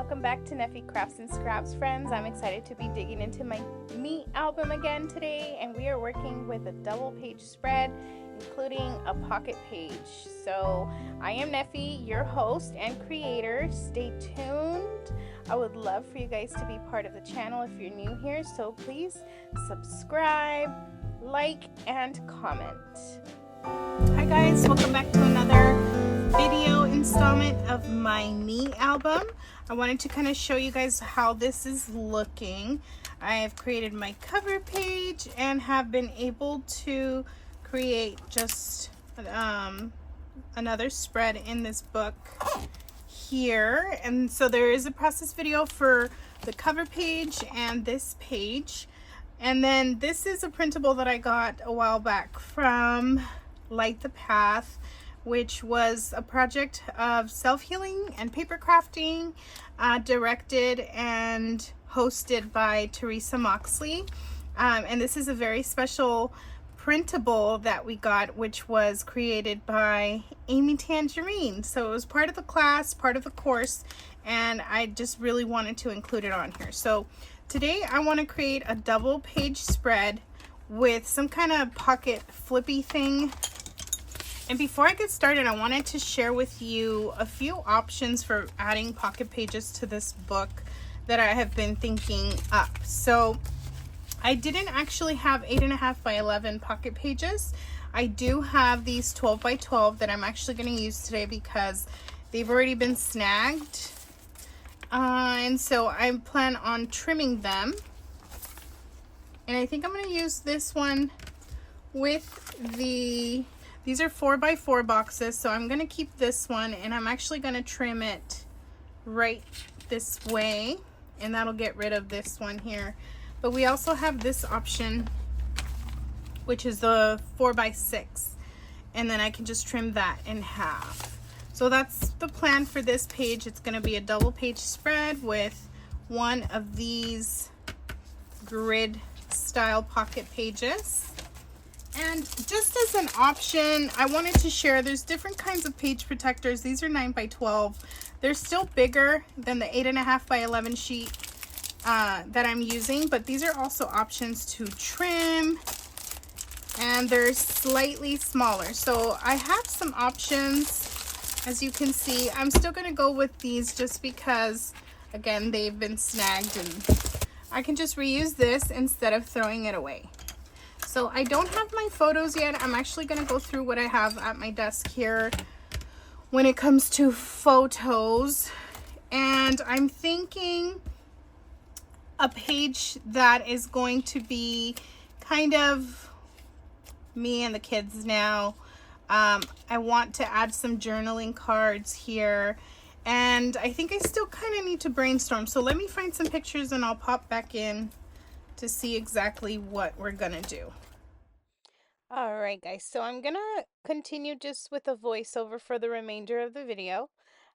welcome back to Neffy Crafts and Scraps, friends. I'm excited to be digging into my me album again today, and we are working with a double page spread including a pocket page. So I am Neffy, your host and creator. Stay tuned. I would love for you guys to be part of the channel if you're new here, so please subscribe, like, and comment. Hi guys, welcome back to another video installment of my me album. I wanted to kind of show you guys how this is looking. I have created my cover page and have been able to create just another spread in this book here. And so there is a process video for the cover page and this page. And then this is a printable that I got a while back from Light the Path, which was a project of self-healing and paper crafting, directed and hosted by Teresa Moxley. And this is a very special printable that we got, which was created by Amy Tangerine. So it was part of the class, part of the course, and I just really wanted to include it on here. So today I want to create a double page spread with some kind of pocket flippy thing. And before I get started, I wanted to share with you a few options for adding pocket pages to this book that I have been thinking up. So I didn't actually have 8.5 by 11 pocket pages. I do have these 12 by 12 that I'm actually going to use today because they've already been snagged. And so I plan on trimming them. And I think I'm going to use this one with these are 4 by 4 boxes. So I'm going to keep this one and I'm actually going to trim it right this way. And that'll get rid of this one here. But we also have this option, which is the 4 by 6. And then I can just trim that in half. So that's the plan for this page. It's going to be a double page spread with one of these grid style pocket pages. And just as an option, I wanted to share, there's different kinds of page protectors. These are 9 by 12. They're still bigger than the 8.5 by 11 sheet that I'm using, but these are also options to trim, and they're slightly smaller. So I have some options. As you can see, I'm still going to go with these just because, again, they've been snagged and I can just reuse this instead of throwing it away. So I don't have my photos yet. I'm actually going to go through what I have at my desk here when it comes to photos. And I'm thinking a page that is going to be kind of me and the kids now. I want to add some journaling cards here. And I think I still kind of need to brainstorm. So let me find some pictures and I'll pop back in to see exactly what we're gonna do. All right, guys, so I'm gonna continue just with a voiceover for the remainder of the video.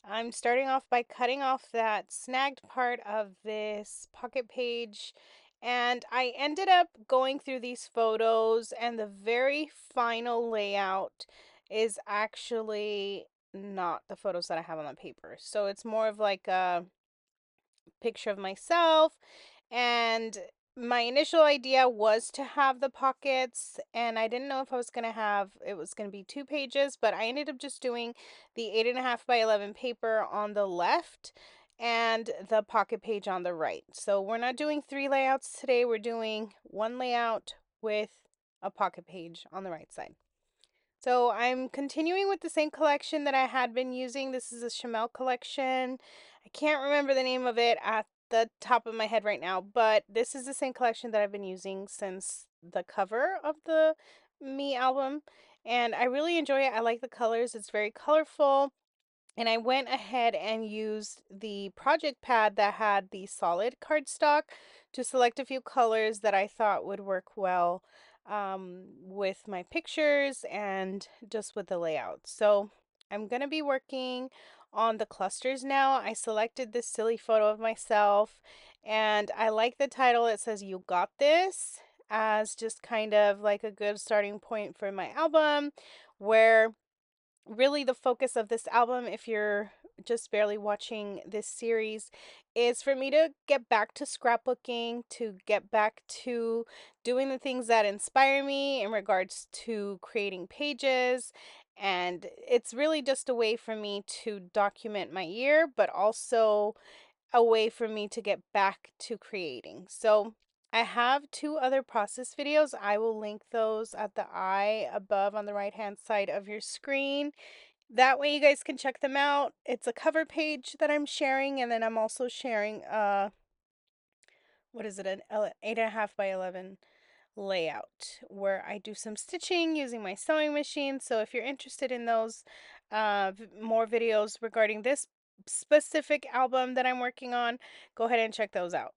I'm starting off by cutting off that snagged part of this pocket page, and I ended up going through these photos, and the very final layout is actually not the photos that I have on the paper. So it's more of like a picture of myself, and my initial idea was to have the pockets, and I didn't know if I was going to have, it was going to be 2 pages, but I ended up just doing the 8.5 by 11 paper on the left and the pocket page on the right. So we're not doing 3 layouts today. We're doing 1 layout with a pocket page on the right side. So I'm continuing with the same collection that I had been using. This is a Chamel collection. I can't remember the name of it at the top of my head right now, but this is the same collection that I've been using since the cover of the Me album, and I really enjoy it. I like the colors. It's very colorful, and I went ahead and used the project pad that had the solid cardstock to select a few colors that I thought would work well with my pictures and just with the layout. So I'm going to be working on the clusters now. I selected this silly photo of myself, and I like the title. It says "You Got This," as just kind of like a good starting point for my album, where really the focus of this album, if you're just barely watching this series, is for me to get back to scrapbooking, to get back to doing the things that inspire me in regards to creating pages. And it's really just a way for me to document my year, but also a way for me to get back to creating. So I have two other process videos. I will link those at the eye above on the right hand side of your screen. That way you guys can check them out. It's a cover page that I'm sharing, and then I'm also sharing what is it, an 8.5 by 11 layout where I do some stitching using my sewing machine. So if you're interested in those more videos regarding this specific album that I'm working on, go ahead and check those out.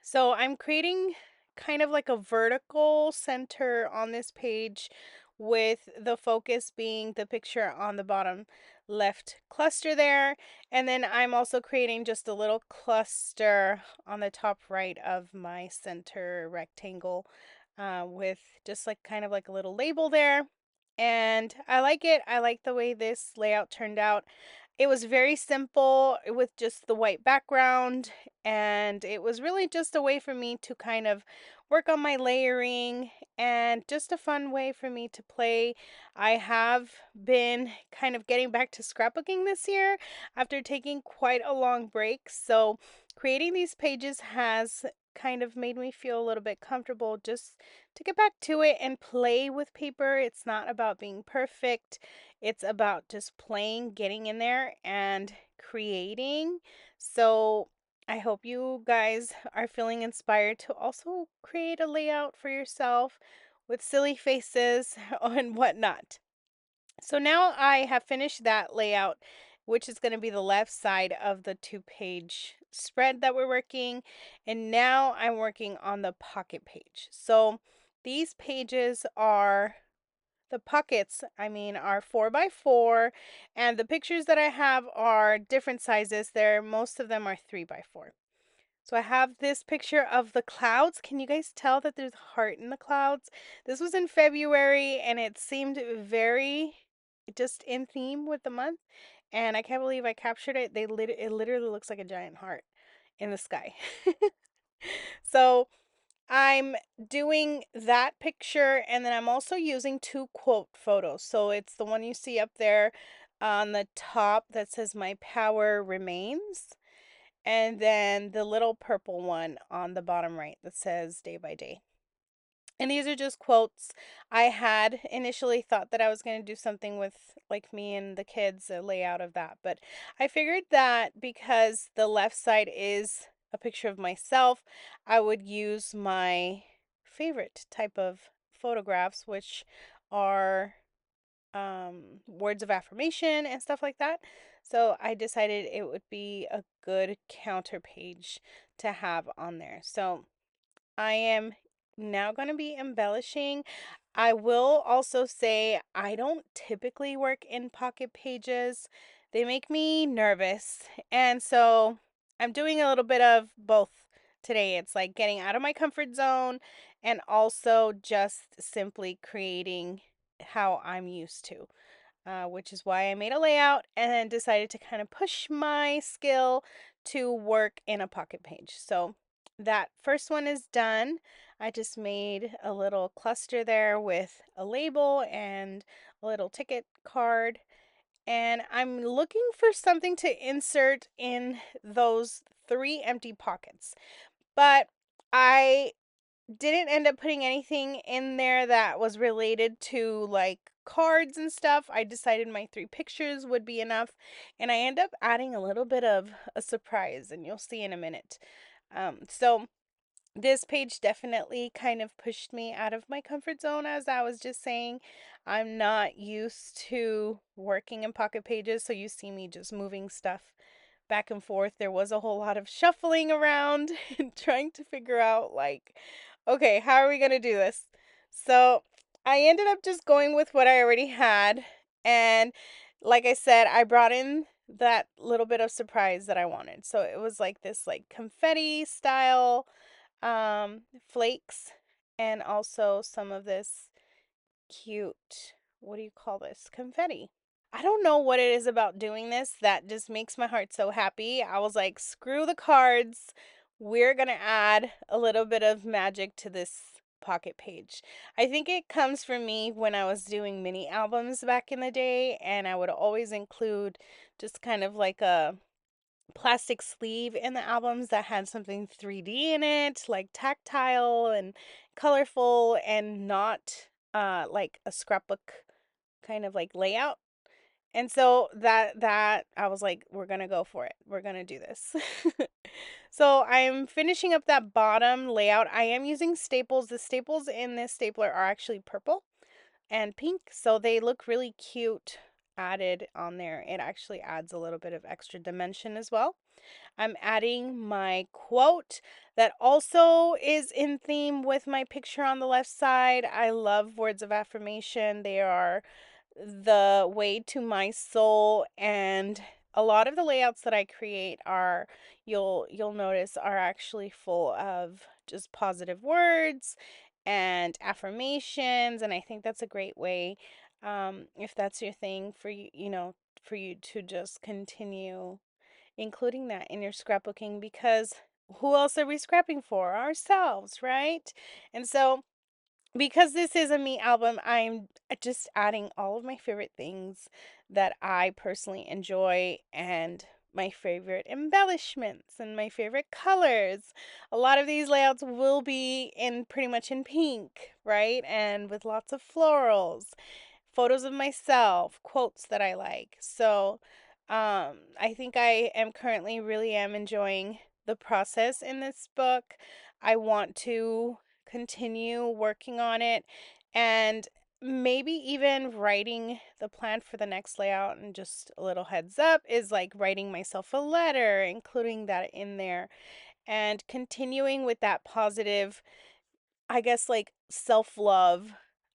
So I'm creating kind of like a vertical center on this page, with the focus being the picture on the bottom left cluster there. And then I'm also creating just a little cluster on the top right of my center rectangle, with just like kind of like a little label there. And I like it. I like the way this layout turned out. It was very simple with just the white background, and it was really just a way for me to kind of work on my layering, and just a fun way for me to play. I have been kind of getting back to scrapbooking this year after taking quite a long break. So creating these pages has kind of made me feel a little bit comfortable just to get back to it and play with paper. It's not about being perfect. It's about just playing, getting in there and creating. So I hope you guys are feeling inspired to also create a layout for yourself with silly faces and whatnot. So now I have finished that layout, which is going to be the left side of the 2-page spread that we're working. And now I'm working on the pocket page. So these pages are, the pockets, I mean, are 4 by 4, and the pictures that I have are different sizes. Most of them are 3 by 4. So I have this picture of the clouds. Can you guys tell that there's a heart in the clouds? This was in February, and it seemed very just in theme with the month. And I can't believe I captured it. It literally looks like a giant heart in the sky. So I'm doing that picture, and then I'm also using two quote photos. So it's the one you see up there on the top that says "My power remains," and then the little purple one on the bottom right that says "Day by day." And these are just quotes. I had initially thought that I was going to do something with like me and the kids, a layout of that. But I figured that because the left side is a picture of myself, I would use my favorite type of photographs, which are words of affirmation and stuff like that. So I decided it would be a good counter page to have on there. So I am now going to be embellishing. I will also say I don't typically work in pocket pages. They make me nervous. And so I'm doing a little bit of both today. It's like getting out of my comfort zone and also just simply creating how I'm used to, which is why I made a layout and then decided to kind of push my skill to work in a pocket page. So that first one is done. I just made a little cluster there with a label and a little ticket card. And I'm looking for something to insert in those 3 empty pockets. But I didn't end up putting anything in there that was related to like cards and stuff. I decided my 3 pictures would be enough, and I end up adding a little bit of a surprise, and you'll see in a minute. So this page definitely kind of pushed me out of my comfort zone, as I was just saying. I'm not used to working in pocket pages, so you see me just moving stuff back and forth. There was a whole lot of shuffling around and trying to figure out, like, okay, how are we going to do this? So I ended up just going with what I already had. And like I said, I brought in that little bit of surprise that I wanted. So it was like this like confetti style flakes, and also some of this cute, what do you call this? Confetti. I don't know what it is about doing this that just makes my heart so happy. I was like, screw the cards. We're going to add a little bit of magic to this pocket page. I think it comes from me when I was doing mini albums back in the day, and I would always include just kind of like a plastic sleeve in the albums that had something 3D in it, like tactile and colorful, and not like a scrapbook kind of like layout. And so that I was like, we're gonna go for it. We're gonna do this. So I'm finishing up that bottom layout. I am using staples. The staples in this stapler are actually purple and pink, so they look really cute added on there. It actually adds a little bit of extra dimension as well. I'm adding my quote that also is in theme with my picture on the left side. I love words of affirmation. They are the way to my soul, and a lot of the layouts that I create are, you'll notice, are actually full of just positive words and affirmations, and I think that's a great way, if that's your thing, for you, for you to just continue including that in your scrapbooking, because who else are we scrapping for? Ourselves, right? And so, because this is a me album, I'm just adding all of my favorite things that I personally enjoy, and my favorite embellishments and my favorite colors. A lot of these layouts will be in pretty much in pink, right? And with lots of florals, photos of myself, quotes that I like. So, I think I am currently really am enjoying the process in this book. I want to continue working on it, and maybe even writing the plan for the next layout. And just a little heads up is like writing myself a letter, including that in there, and continuing with that positive, I guess, like self-love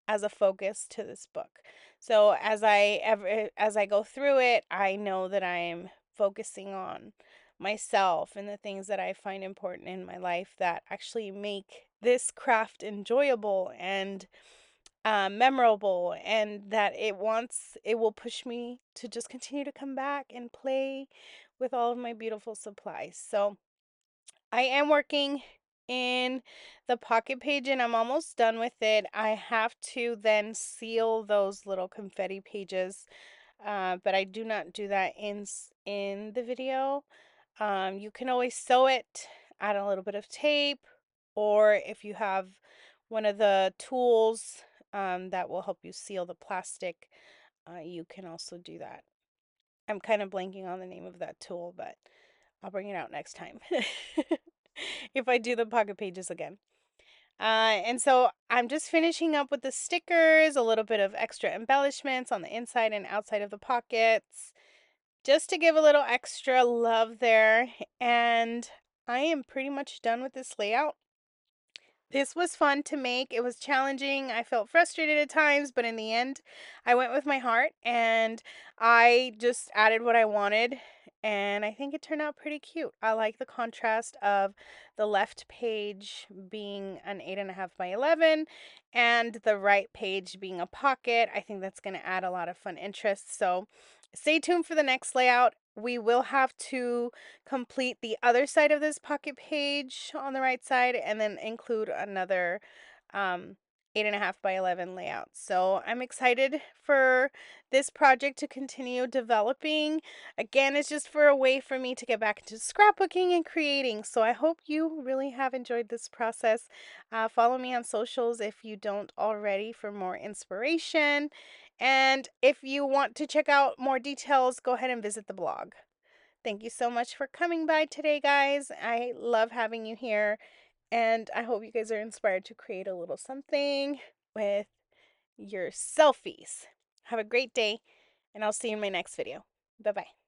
as a focus to this book. So as I go through it, I know that I'm focusing on myself and the things that I find important in my life that actually make this craft enjoyable and memorable, and that it will push me to just continue to come back and play with all of my beautiful supplies. So I am working in the pocket page, and I'm almost done with it. I have to then seal those little confetti pages, but I do not do that in the video. You can always sew it, add a little bit of tape, or if you have one of the tools that will help you seal the plastic, you can also do that. I'm kind of blanking on the name of that tool, but I'll bring it out next time if I do the pocket pages again. And so I'm just finishing up with the stickers, a little bit of extra embellishments on the inside and outside of the pockets, just to give a little extra love there. And I am pretty much done with this layout. This was fun to make. It was challenging. I felt frustrated at times, but in the end, I went with my heart and I just added what I wanted. And I think it turned out pretty cute. I like the contrast of the left page being an 8.5 by 11 and the right page being a pocket. I think that's going to add a lot of fun interest. So stay tuned for the next layout. We will have to complete the other side of this pocket page on the right side, and then include another 8.5 by 11 layout. So I'm excited for this project to continue developing. Again, it's just for a way for me to get back into scrapbooking and creating. So I hope you really have enjoyed this process. Follow me on socials if you don't already for more inspiration. And if you want to check out more details, go ahead and visit the blog. Thank you so much for coming by today, guys. I love having you here, and I hope you guys are inspired to create a little something with your selfies. Have a great day, and I'll see you in my next video. Bye-bye.